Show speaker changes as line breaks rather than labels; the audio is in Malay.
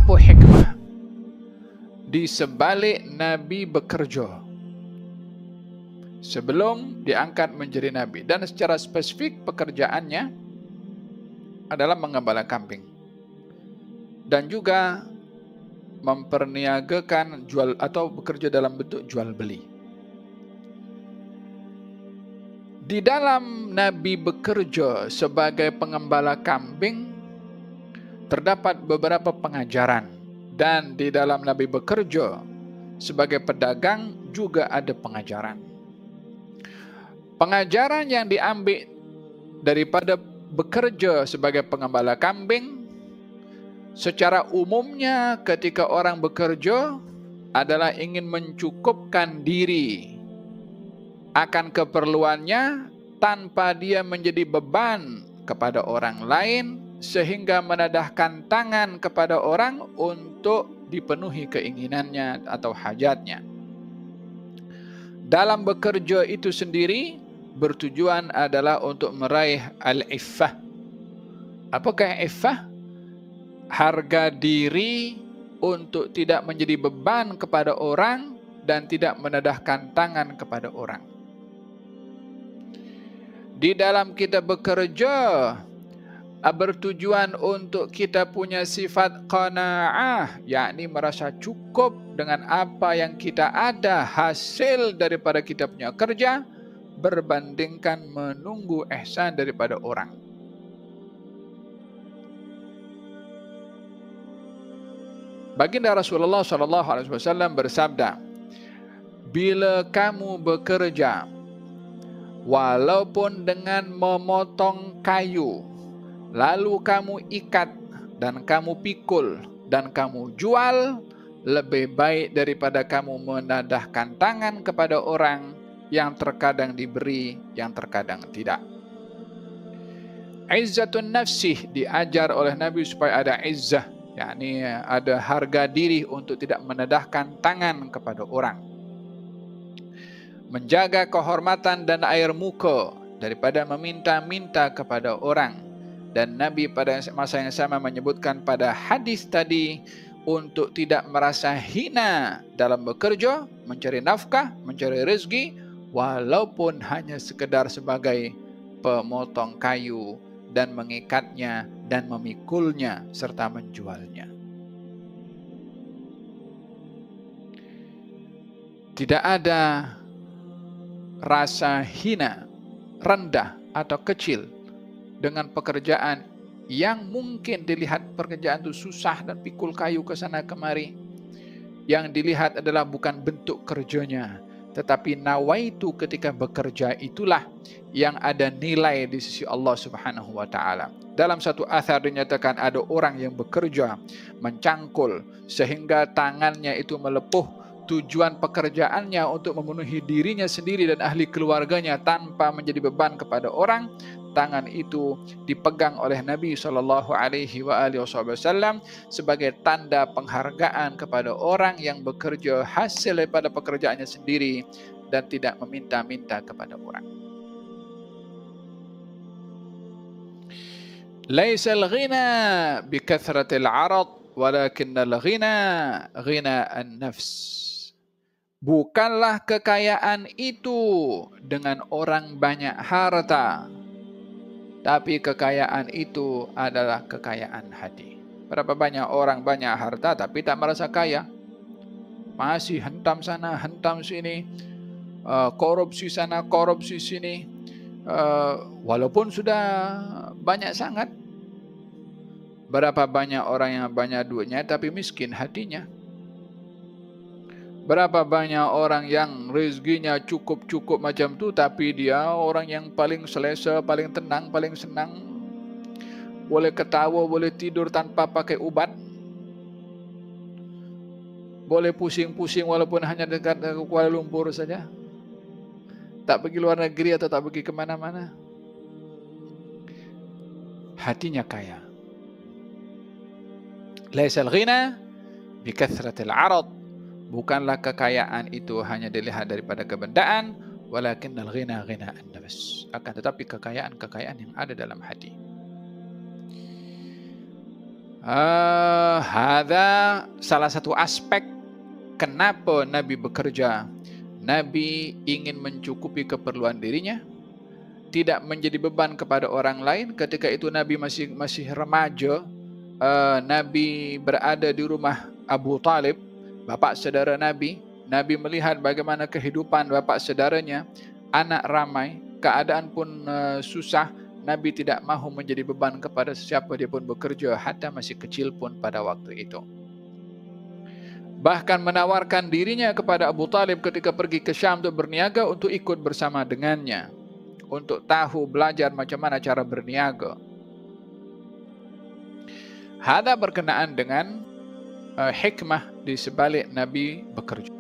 Apa hikmah di sebalik Nabi bekerja sebelum diangkat menjadi Nabi? Dan secara spesifik pekerjaannya adalah menggembala kambing. Dan juga memperniagakan jual atau bekerja dalam bentuk jual beli. Di dalam Nabi bekerja sebagai pengembala kambing terdapat beberapa pengajaran, dan di dalam Nabi bekerja sebagai pedagang juga ada pengajaran. Pengajaran yang diambil daripada bekerja sebagai pengembala kambing, secara umumnya ketika orang bekerja adalah ingin mencukupkan diri akan keperluannya tanpa dia menjadi beban kepada orang lain, sehingga menadahkan tangan kepada orang untuk dipenuhi keinginannya atau hajatnya. Dalam bekerja itu sendiri bertujuan adalah untuk meraih al-iffah. Apakah iffah? Harga diri untuk tidak menjadi beban kepada orang dan tidak menadahkan tangan kepada orang. Di dalam kita bekerja bertujuan untuk kita punya sifat qanaah, yakni merasa cukup dengan apa yang kita ada hasil daripada kita punya kerja, berbandingkan menunggu ihsan daripada orang. Baginda Rasulullah SAW bersabda, bila kamu bekerja walaupun dengan memotong kayu, lalu kamu ikat dan kamu pikul dan kamu jual, lebih baik daripada kamu menadahkan tangan kepada orang yang terkadang diberi, yang terkadang tidak. Izzatun nafsih diajar oleh Nabi supaya ada izzah, yakni ada harga diri untuk tidak menadahkan tangan kepada orang. Menjaga kehormatan dan air muka daripada meminta-minta kepada orang. Dan Nabi pada masa yang sama menyebutkan pada hadis tadi untuk tidak merasa hina dalam bekerja, mencari nafkah, mencari rezeki, walaupun hanya sekedar sebagai pemotong kayu dan mengikatnya dan memikulnya serta menjualnya. Tidak ada rasa hina, rendah atau kecil dengan pekerjaan yang mungkin dilihat pekerjaan itu susah dan pikul kayu ke sana kemari. Yang dilihat adalah bukan bentuk kerjanya, tetapi nawaitu ketika bekerja itulah yang ada nilai di sisi Allah Subhanahu wa taala. Dalam satu athar dinyatakan ada orang yang bekerja mencangkul sehingga tangannya itu melepuh. Tujuan pekerjaannya untuk memenuhi dirinya sendiri dan ahli keluarganya tanpa menjadi beban kepada orang. Tangan itu dipegang oleh Nabi SAW sebagai tanda penghargaan kepada orang yang bekerja hasil daripada pekerjaannya sendiri dan tidak meminta-minta kepada orang. Laisal ghina bi kathratil 'arad walakinnal ghina ghina an-nafs. Bukanlah kekayaan itu dengan orang banyak harta, tapi kekayaan itu adalah kekayaan hati. Berapa banyak orang banyak harta tapi tak merasa kaya, masih hentam sana hentam sini, korupsi sana korupsi sini, walaupun sudah banyak sangat. Berapa banyak orang yang banyak duitnya tapi miskin hatinya. Berapa banyak orang yang rezekinya cukup-cukup macam tu tapi dia orang yang paling selesa, paling tenang, paling senang. Boleh ketawa, boleh tidur tanpa pakai ubat. Boleh pusing-pusing walaupun hanya dekat Kuala Lumpur saja. Tak pergi luar negeri atau tak pergi ke mana-mana. Hatinya kaya. Laisal ghina bi kathratil 'arad. Bukanlah kekayaan itu hanya dilihat daripada kebendaan, walakinnal ghina ghina an-nafs. Akan tetapi kekayaan yang ada dalam hati. Hadza salah satu aspek kenapa Nabi bekerja. Nabi ingin mencukupi keperluan dirinya, tidak menjadi beban kepada orang lain. Ketika itu Nabi masih remaja. Nabi berada di rumah Abu Talib, bapak saudara Nabi. Nabi melihat bagaimana kehidupan bapak saudaranya, anak ramai, keadaan pun susah. Nabi tidak mahu menjadi beban kepada siapa dia pun bekerja, hatta masih kecil pun pada waktu itu. Bahkan menawarkan dirinya kepada Abu Talib ketika pergi ke Syam untuk berniaga, untuk ikut bersama dengannya, untuk tahu belajar macam mana cara berniaga. Hada berkenaan dengan hikmah di sebalik Nabi bekerja.